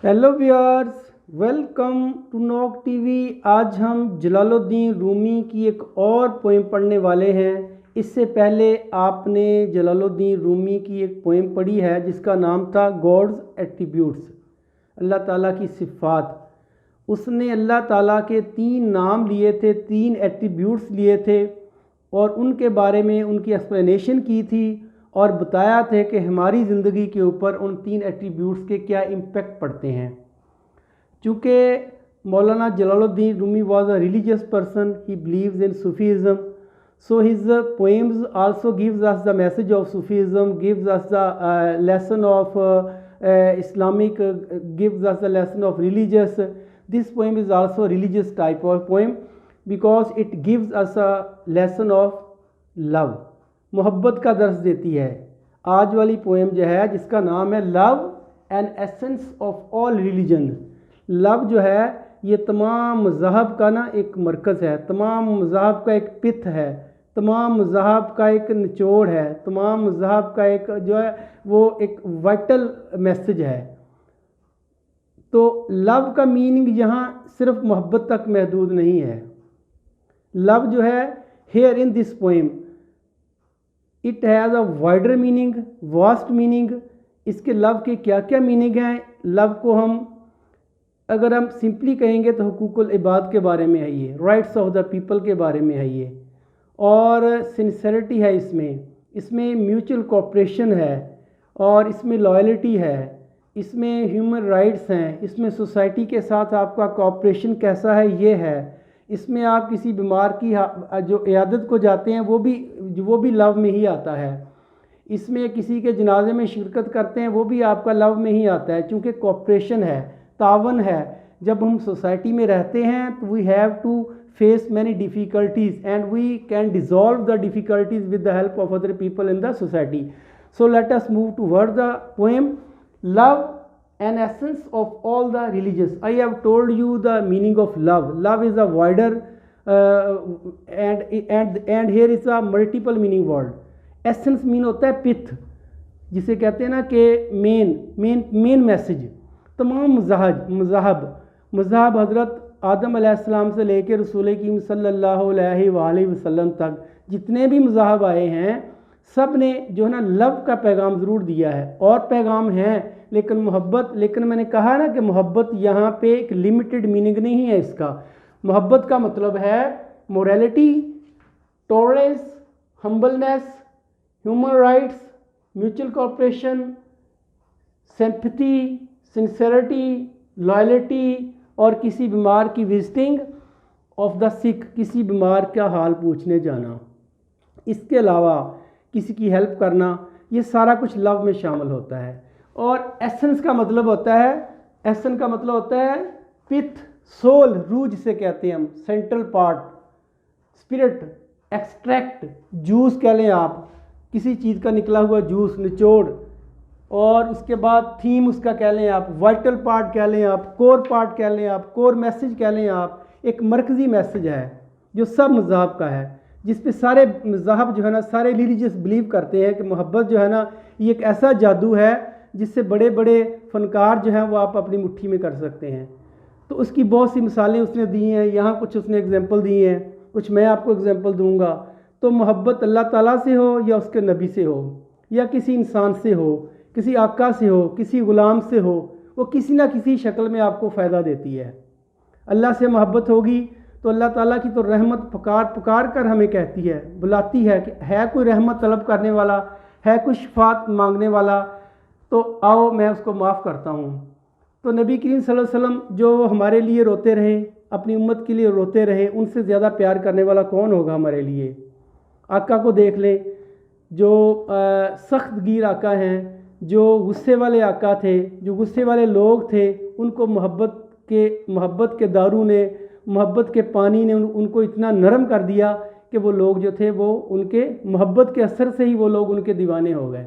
Hello viewers, welcome to Knock TV. आज हम जलालुद्दीन रूमी की एक और पोएम पढ़ने वाले हैं। इससे पहले आपने जलालुद्दीन रूमी की एक पोएम पढ़ी है जिसका नाम था गॉड्स एट्रीब्यूट्स, अल्लाह ताला की सिफ़ात। उसने अल्लाह ताला के 3 नाम लिए थे, 3 एट्रीब्यूट्स लिए थे और उनके बारे में उनकी एक्सप्लेनेशन की थी और बताया था कि हमारी ज़िंदगी के ऊपर उन 3 एट्रीब्यूट्स के क्या इम्पेक्ट पड़ते हैं। चूँकि मौलाना Jalaluddin Rumi was a religious person, he believes in Sufism, so his poems also gives us the message of Sufism, gives us the lesson of Islamic, gives us the lesson of religious. This poem is also a religious type of poem because it gives us a lesson of love, मोहब्बत का दर्स देती है। आज वाली poem जो है जिसका नाम है love and essence of all religion. Love जो है ये तमाम मज़हब का ना एक मरकज़ है, तमाम मज़हब का एक पिथ है, तमाम मज़हब का एक निचोड़ है, तमाम मज़हब का एक जो है वो एक वाइटल मैसेज है। तो लव का मीनिंग यहाँ सिर्फ मोहब्बत तक महदूद नहीं है। लव जो है here in this poem it has a wider meaning, vast meaning. इसके लव के क्या क्या मीनिंग हैं? लव को हम अगर हम सिंपली कहेंगे तो हुकूकुल इबाद के बारे में है ये, राइट्स ऑफ द पीपल के बारे में है ये, और सिंसेरिटी है इसमें म्यूचुअल कोऑपरेशन है, और इसमें लॉयल्टी है, इसमें ह्यूमन राइट्स हैं, इसमें सोसाइटी के साथ आपका कोऑपरेशन कैसा है ये है, इसमें आप किसी बीमार की जो इयादत को जाते हैं वो भी लव में ही आता है, इसमें किसी के जनाजे में शिरकत करते हैं वो भी आपका लव में ही आता है, क्योंकि कोऑपरेशन है, तावन है। जब हम सोसाइटी में रहते हैं तो we have to face many difficulties and we can dissolve the difficulties with the help of other people in the society. So let us move toward the poem love an essence of all the religions. I have told you the meaning of love. Love is a wider and here is a multiple meaning word. Essence mean होता है पिथ, जिसे कहते हैं ना कि main message. तमाम मज़हब हज़रत आदम अलैहिस्सलाम से लेकर रसूल करीम सल्लल्लाहु अलैहि वसल्लम तक जितने भी मज़हब आए हैं सब ने जो है ना लव का पैगाम ज़रूर दिया है, और पैगाम हैं लेकिन मोहब्बत, लेकिन मैंने कहा ना कि मोहब्बत यहाँ पे एक लिमिटेड मीनिंग नहीं है इसका। मोहब्बत का मतलब है morality, tolerance, humbleness, human rights, mutual cooperation, sympathy, sincerity, loyalty, और किसी बीमार की विजिटिंग ऑफ द सिक, किसी बीमार का हाल पूछने जाना। इसके अलावा किसी की हेल्प करना, ये सारा कुछ लव में शामिल होता है। और एसेंस का मतलब होता है पिथ, सोल, रूह जिसे कहते हैं हम, central part, spirit, extract, juice कह लें आप, किसी चीज़ का निकला हुआ जूस, निचोड़, और उसके बाद थीम उसका कह लें आप, वाइटल पार्ट कह लें आप, कोर पार्ट कह लें आप, कोर मैसेज कह लें आप। एक मरकज़ी मैसेज है जो सब मज़हब का है, जिस पे सारे मज़हब जो है ना, सारे रिलीजियस बिलीव करते हैं कि मोहब्बत जो है ना ये एक ऐसा जादू है जिससे बड़े बड़े फ़नकार जो हैं वो आप अपनी मुट्ठी में कर सकते हैं। तो उसकी बहुत सी मिसालें उसने दी हैं, यहाँ कुछ उसने एग्जांपल दी हैं, कुछ मैं आपको एग्जांपल दूंगा। तो मोहब्बत अल्लाह ताला से हो या उसके नबी से हो या किसी इंसान से हो, किसी आका से हो, किसी ग़ुलाम से हो, वो किसी ना किसी शक्ल में आपको फ़ायदा देती है। अल्लाह से मोहब्बत होगी तो अल्लाह ताला की तो रहमत पुकार कर हमें कहती है, बुलाती है कि है कोई रहमत तलब करने वाला, है कोई शफात मांगने वाला, तो आओ मैं उसको माफ़ करता हूँ। तो नबी करीम सल्लल्लाहु अलैहि वसल्लम जो हमारे लिए रोते रहे, अपनी उम्मत के लिए रोते रहे, उनसे ज़्यादा प्यार करने वाला कौन होगा हमारे लिए? आका को देख लें, जो सख्त गिर आका हैं, जो गुस्से वाले आका थे, जो गुस्से वाले लोग थे, उनको मोहब्बत के दारू ने, मोहब्बत के पानी ने उनको इतना नरम कर दिया कि वो लोग जो थे वो उनके मोहब्बत के असर से ही वो लोग उनके दीवाने हो गए।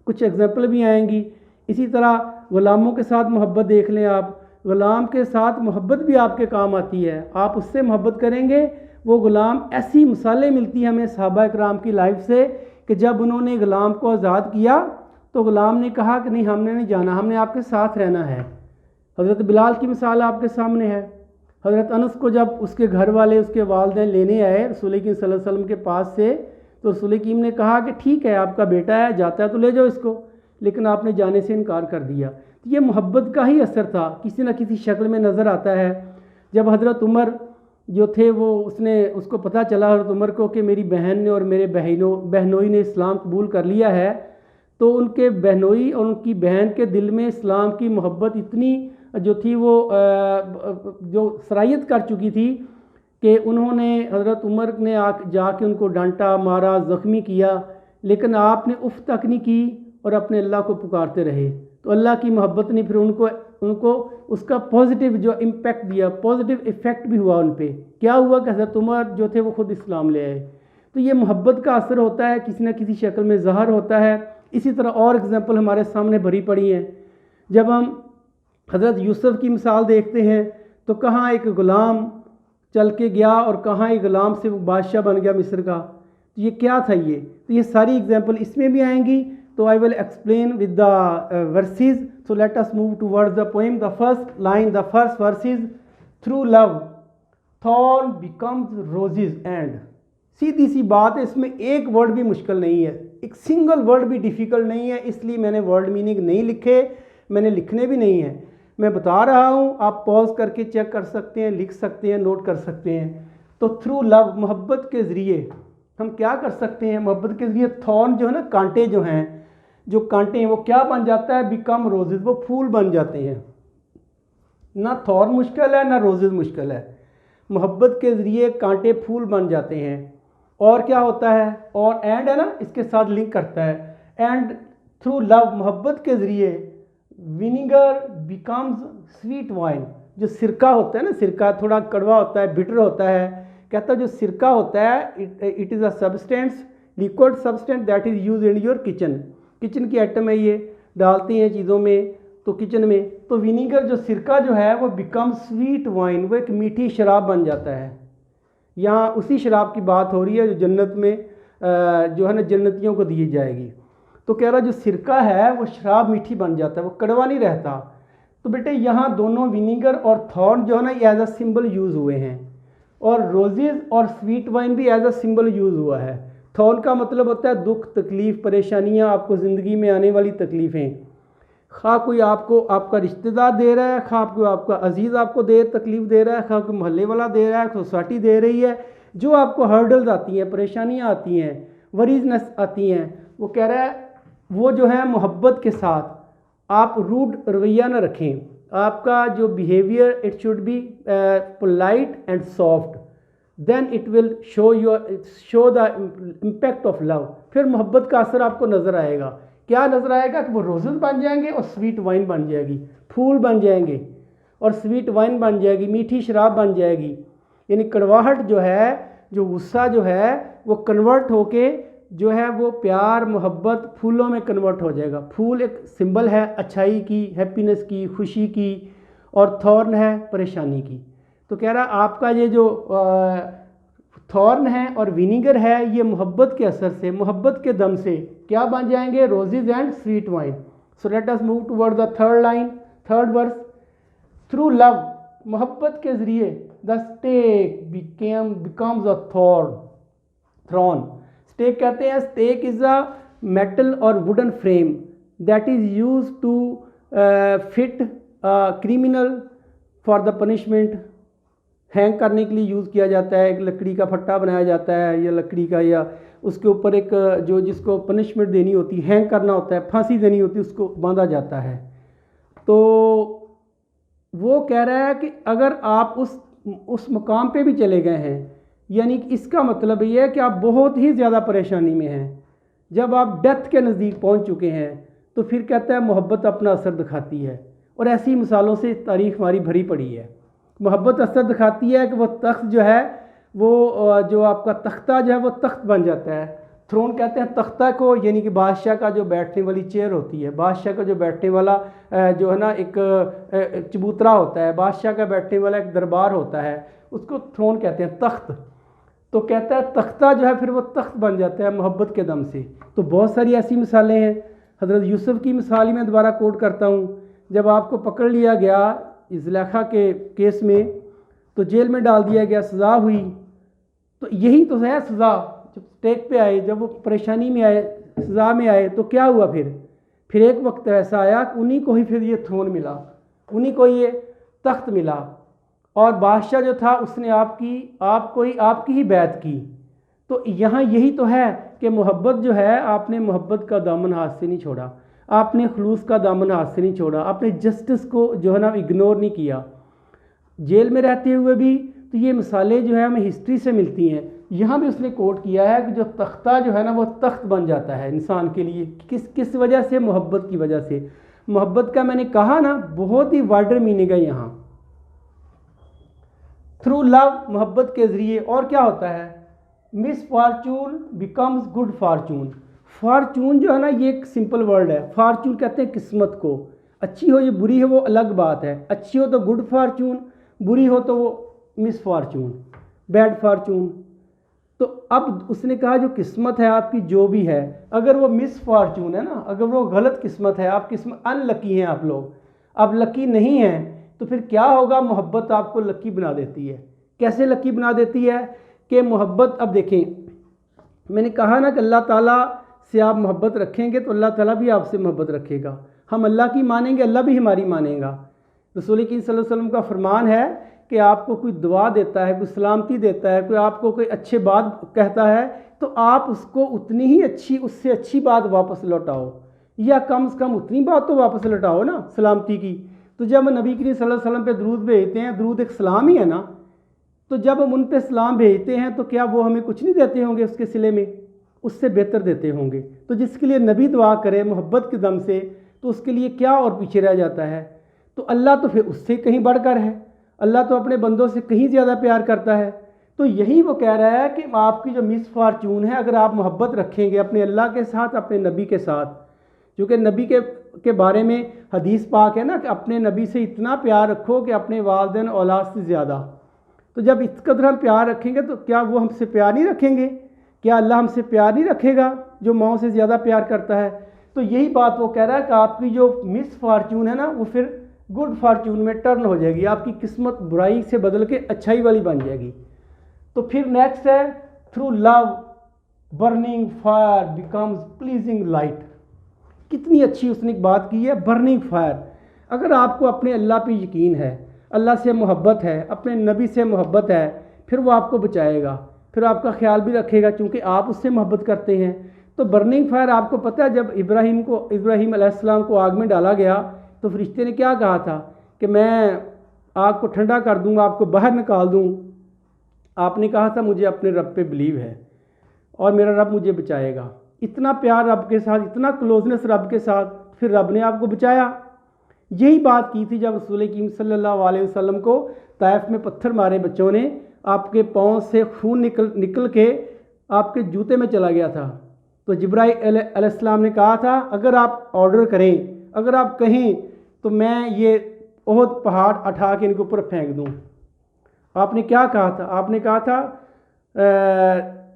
कुछ एग्जांपल भी आएंगी। इसी तरह ग़ुलामों के साथ मोहब्बत देख लें आप, ग़ुलाम के साथ मोहब्बत भी आपके काम आती है। आप उससे मोहब्बत करेंगे, वो ग़ुलाम, ऐसी मिसालें मिलती हैं हमें सहाबा इकराम की लाइफ से कि जब उन्होंने ग़ुलाम को आज़ाद किया तो ग़ुलाम ने कहा कि नहीं, हमने नहीं जाना, हमने आपके साथ रहना है। हज़रत बिलाल की मिसाल आपके सामने है। हज़रत अनस को जब उसके घर वाले, उसके वालिदैन लेने आए रसूल करीम सल्लल्लाहु अलैहि वसल्लम के पास से, तो रसूल करीम ने कहा कि ठीक है, आपका बेटा है, जाता है तो ले जाओ इसको, लेकिन आपने जाने से इनकार कर दिया। तो ये मोहब्बत का ही असर था, किसी न किसी शक्ल में नज़र आता है। जब हज़रत उमर जो थे उसको पता चला हज़रत उमर को कि मेरी बहन ने और मेरे बहनोई ने इस्लाम कबूल कर लिया है, तो उनके बहनोई और उनकी बहन के दिल में इस्लाम की मोहब्बत इतनी जो थी वो जो सरायत कर चुकी थी कि उन्होंने हज़रत उमर ने जाके उनको डांटा, मारा, ज़ख्मी किया, लेकिन आपने उफ़ तक नहीं की और अपने अल्लाह को पुकारते रहे। तो अल्लाह की मोहब्बत ने फिर उनको उसका पॉजिटिव जो इम्पेक्ट दिया, पॉजिटिव इफ़ेक्ट भी हुआ उन पर। क्या हुआ कि हज़रत उमर जो थे वो ख़ुद इस्लाम ले आए। तो ये मोहब्बत का असर होता है, किसी न किसी शक्ल में ज़ाहिर होता है। इसी तरह और एग्ज़ाम्पल हमारे सामने भरी पड़ी हैं। जब हम हज़रत यूसुफ़ की मिसाल देखते हैं तो कहाँ एक ग़ुलाम चल के गया और कहाँ एक ग़ुलाम से वो बादशाह बन गया मिस्र का। तो ये क्या था ये? तो ये सारी एग्जांपल इसमें भी आएंगी। तो I will explain with the verses. So let us move towards the poem. The first verse is through love thorn becomes roses and. सीधी सी बात है, इसमें एक वर्ड भी मुश्किल नहीं है, एक सिंगल वर्ड भी डिफ़िकल्ट नहीं है, इसलिए मैंने वर्ड मीनिंग नहीं लिखे, मैंने लिखने भी नहीं है। मैं बता रहा हूँ, आप पॉज करके चेक कर सकते हैं, लिख सकते हैं, नोट कर सकते हैं। तो थ्रू लव, मोहब्बत के ज़रिए हम क्या कर सकते हैं? मोहब्बत के ज़रिए थॉर्न जो है ना, कांटे जो हैं वो क्या बन जाता है? बिकम रोजेज़, वो फूल बन जाते हैं। ना थॉर्न मुश्किल है ना रोजेज़ मुश्किल है, मोहब्बत के ज़रिए कांटे फूल बन जाते हैं। और क्या होता है? और एंड है ना, इसके साथ लिंक करता है। एंड थ्रू लव, मोहब्बत के ज़रिए विनीगर बिकम्स स्वीट वाइन। जो सिरका होता है ना, सिरका थोड़ा कड़वा होता है, बिटर होता है। कहता है जो सिरका होता है, it is a substance, liquid substance that is use in your kitchen. Kitchen की आइटम है, ये डालते हैं चीज़ों में, तो किचन में। तो विनीगर जो सिरका जो है वो बिकम स्वीट वाइन, वो एक मीठी शराब बन जाता है। यहाँ उसी शराब की बात हो रही है जो जन्नत में जो है ना जन्नतियों को दी जाएगी। तो कह रहा जो सिरका है वो शराब मीठी बन जाता है, वो कड़वा नहीं रहता। तो बेटे यहाँ दोनों विनीगर और थॉर्न जो है ना ये एज अ सिंबल यूज़ हुए हैं, और रोजेज़ और स्वीट वाइन भी एज अ सिंबल यूज़ हुआ है। थॉर्न का मतलब होता है दुख, तकलीफ़, परेशानियाँ, आपको ज़िंदगी में आने वाली तकलीफ़ें। खा कोई आपको आपका रिश्तेदार दे रहा है, खा कोई आपका अजीज़ आपको तकलीफ़ दे रहा है, खा कोई मोहल्ले वाला दे रहा है, सोसाइटी दे रही है, जो आपको हर्डल्स आती हैं, परेशानियाँ आती हैं, वरीजनेस आती हैं, वो कह रहा है वो जो है मोहब्बत के साथ आप रूड रवैया ना रखें। आपका जो behaviour it should be polite and soft, then it will show the impact of love. फिर मोहब्बत का असर आपको नज़र आएगा। क्या नज़र आएगा? कि वो रोजेज़ बन जाएंगे और स्वीट वाइन बन जाएगी, फूल बन जाएंगे और स्वीट वाइन बन जाएगी, मीठी शराब बन जाएगी। यानी कड़वाहट जो है, जो गुस्सा जो है, वो कन्वर्ट होके जो है वो प्यार, मोहब्बत, फूलों में कन्वर्ट हो जाएगा। फूल एक सिंबल है अच्छाई की, हैप्पीनेस की, खुशी की, और थॉर्न है परेशानी की। तो कह रहा आपका ये जो थॉर्न है और विनीगर है, ये मोहब्बत के असर से, मोहब्बत के दम से क्या बन जाएंगे? Roses and sweet wine. So let us move toward the third verse. Through love, मोहब्बत के ज़रिए the stake becomes a throne. Stake कहते हैं, स्टेक इज़ अ मेटल और wooden frame that is use to fit criminal for the punishment. Hang करने के लिए use किया जाता है। एक लकड़ी का फट्टा बनाया जाता है, या लकड़ी का, या उसके ऊपर एक जो जिसको पनिशमेंट देनी होती है, हैंग करना होता है, फांसी देनी होती है, उसको बांधा जाता है। तो वो कह रहा है कि अगर आप उस मुकाम पे भी चले गए हैं, यानी कि इसका मतलब ये है कि आप बहुत ही ज़्यादा परेशानी में हैं, जब आप डेथ के नज़दीक पहुंच चुके हैं, तो फिर कहता है मोहब्बत अपना असर दिखाती है। और ऐसी मिसालों से तारीख़ हमारी भरी पड़ी है। मोहब्बत असर दिखाती है कि वो तख्त जो है, वो जो आपका तख्ता जो है वो तख्त बन जाता है। थ्रोन कहते हैं तख्ता को, यानी कि बादशाह का जो बैठने वाली चेयर होती है, बादशाह का जो बैठने वाला जो है ना एक चबूतरा होता है, बादशाह का बैठने वाला एक दरबार होता है, उसको थ्रोन कहते हैं, तख्त। तो कहता है तख्ता जो है फिर वो तख्त बन जाता है मोहब्बत के दम से। तो बहुत सारी ऐसी मिसालें हैं। हज़रत यूसुफ़ की मिसाल ही मैं दोबारा कोट करता हूँ। जब आपको पकड़ लिया गया ज़ुलेखा के केस में, तो जेल में डाल दिया गया, सज़ा हुई, तो यही तो है सज़ा। जब स्टेक पे आए, जब वो परेशानी में आए, सज़ा में आए, तो क्या हुआ फिर एक वक्त ऐसा आया कि उन्हीं को ही फिर ये थ्रोन मिला, उन्हीं को ये तख्त मिला, और बादशाह जो था उसने आपकी ही बैत की। तो यहाँ यही तो है कि मोहब्बत जो है, आपने मोहब्बत का दामन हाथ से नहीं छोड़ा, आपने खलूस का दामन हाथ से नहीं छोड़ा, आपने जस्टिस को जो है ना इग्नोर नहीं किया। जेल में रहते हुए भी तो ये मिसालें जो है हमें हिस्ट्री से मिलती हैं। यहाँ भी उसने कोट किया है कि जो तख्ता जो है ना वो तख्त बन जाता है इंसान के लिए, किस वजह से? मोहब्बत की वजह से। मोहब्बत का मैंने कहा ना बहुत ही वाइडर मीनिंग है यहाँ। थ्रू लव, मोहब्बत के ज़रिए। और क्या होता है? Miss Fortune becomes good Fortune. Fortune जो है ना ये एक सिंपल वर्ड है। फॉर्चून कहते हैं किस्मत को। अच्छी हो या बुरी है वो अलग बात है। अच्छी हो तो गुड फॉर्चून, बुरी हो तो वो मिस फॉर्चून, बैड फॉर्चून। तो अब उसने कहा जो किस्मत है आपकी जो भी है, अगर वो मिस फॉर्चून है ना, अगर वो गलत किस्मत है, आप किस्मत अनलकी हैं, आप लोग अब लकी नहीं हैं, तो फिर क्या होगा? मोहब्बत आपको लकी बना देती है। कैसे लकी बना देती है? कि मोहब्बत, अब देखें मैंने कहा ना कि अल्लाह ताला से आप मोहब्बत रखेंगे तो अल्लाह ताला भी आपसे मोहब्बत रखेगा। हम अल्लाह की मानेंगे, अल्लाह भी हमारी मानेगा। रसूल करीम सल्लल्लाहु अलैहि वसल्लम का फरमान है कि आपको कोई दुआ देता है, कोई सलामती देता है, कोई आपको कोई अच्छे बात कहता है, तो आप उसको उतनी ही अच्छी, उससे अच्छी बात वापस लौटाओ, या कम से कम उतनी बात तो वापस लौटाओ ना सलामती की। तो जब नबी करीम सल्लल्लाहु अलैहि वसल्लम पे दरूद भेजते हैं, दरूद एक सलाम ही है ना, तो जब हम उन पे सलाम भेजते हैं तो क्या वो हमें कुछ नहीं देते होंगे उसके सिले में? उससे बेहतर देते होंगे। तो जिसके लिए नबी दुआ करे मोहब्बत के दम से, तो उसके लिए क्या और पीछे रह जाता है? तो अल्लाह तो फिर उससे कहीं बढ़कर है, अल्लाह तो अपने बंदों से कहीं ज़्यादा प्यार करता है। तो यही वो कह रहा है कि आपकी जो मिस फॉर्चून है, अगर आप मोहब्बत रखेंगे अपने अल्लाह के साथ, अपने नबी के साथ, क्योंकि नबी के बारे में हदीस पाक है ना कि अपने नबी से इतना प्यार रखो कि अपने वालिदैन औलाद से ज़्यादा। तो जब इस कदर हम प्यार रखेंगे तो क्या वो हमसे प्यार नहीं रखेंगे? क्या अल्लाह हमसे प्यार नहीं रखेगा जो माओ से ज़्यादा प्यार करता है? तो यही बात वो कह रहा है कि आपकी जो मिस फॉर्चून है ना वो फिर गुड फॉर्चून में टर्न हो जाएगी, आपकी किस्मत बुराई से बदल के अच्छाई वाली बन जाएगी। तो फिर नेक्स्ट है through love burning fire becomes pleasing light. कितनी अच्छी उसने बात की है, बर्निंग फायर। अगर आपको अपने अल्लाह पे यकीन है, अल्लाह से मोहब्बत है, अपने नबी से मोहब्बत है, फिर वो आपको बचाएगा, फिर आपका ख्याल भी रखेगा क्योंकि आप उससे मोहब्बत करते हैं। तो बर्निंग फायर, आपको पता है जब इब्राहीम अलैहिस्सलाम को आग में डाला गया तो फरिश्ते ने क्या कहा था कि मैं आग को ठंडा कर दूंगा, आपको बाहर निकाल दूं। आपने कहा था मुझे अपने रब पे बिलीव है और मेरा रब मुझे बचाएगा। इतना प्यार रब के साथ, इतना क्लोजनेस रब के साथ, फिर रब ने आपको बचाया। यही बात की थी जब रसूल करीम सल्लल्लाहु अलैहि वसल्लम को ताइफ में पत्थर मारे बच्चों ने, आपके पाँव से खून निकल के आपके जूते में चला गया था। तो जिब्राईल अलैहिस्सलाम ने कहा था अगर आप ऑर्डर करें, अगर आप कहें तो मैं ये ओहद पहाड़ उठा के इनके ऊपर फेंक दूं। आपने क्या कहा था? आपने कहा था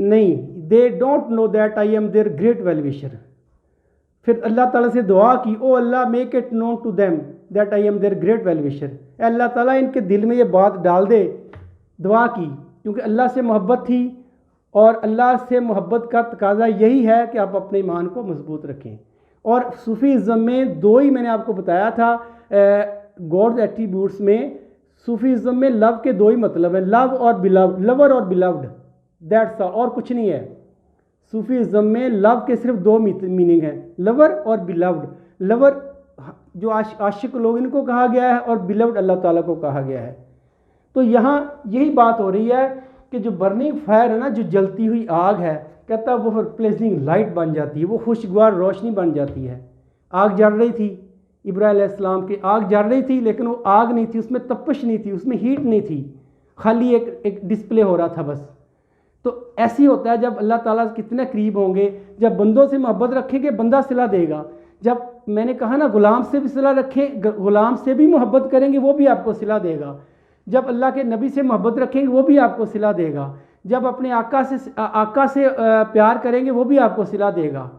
नहीं, they don't know that I am their great well wisher. फिर अल्लाह ताला से दुआ की, ओ अल्लाह make it known to them that I am their great well wisher. अल्लाह ताला इनके दिल में ये बात डाल दे। दुआ की क्योंकि अल्लाह से मोहब्बत थी और अल्लाह से मोहब्बत का तकाजा यही है कि आप अपने ईमान को मजबूत रखें। और सूफीज़म में दो ही मैंने आपको बताया था गॉड्स एट्रीब्यूट्स में। सूफीज़म में लव के दो ही मतलब है, लव और बिलव्ड, लवर और बिलव्ड, दैट्स ऑल, और कुछ नहीं है। सूफीज़म में लव के सिर्फ दो मीनिंग है, लवर और बिलव्ड। लवर जो आशिक लोग इनको कहा गया है और बिलव्ड अल्लाह ताला को कहा गया है। तो यहाँ यही बात हो रही है कि जो बर्निंग फायर है ना, जो जलती हुई आग है, कहता है वो फिर प्लेजिंग लाइट बन जाती है, वो खुशगवार रोशनी बन जाती है। आग जल रही थी, इब्राहीम अलैहिस्सलाम की आग जल रही थी, लेकिन वो आग नहीं थी, उसमें तपश नहीं थी, उसमें हीट नहीं थी, खाली एक डिस्प्ले हो रहा था बस। तो ऐसे ही होता है जब अल्लाह ताला कितने करीब होंगे, जब बंदों से मोहब्बत रखेंगे बंदा सिला देगा। जब मैंने कहा ना गुलाम से भी सिला रखें, गुलाम से भी मोहब्बत करेंगे वो भी आपको सिला देगा। जब अल्लाह के नबी से मोहब्बत रखेंगे वो भी आपको सिला देगा। जब अपने आका से प्यार करेंगे वो भी आपको सिला देगा।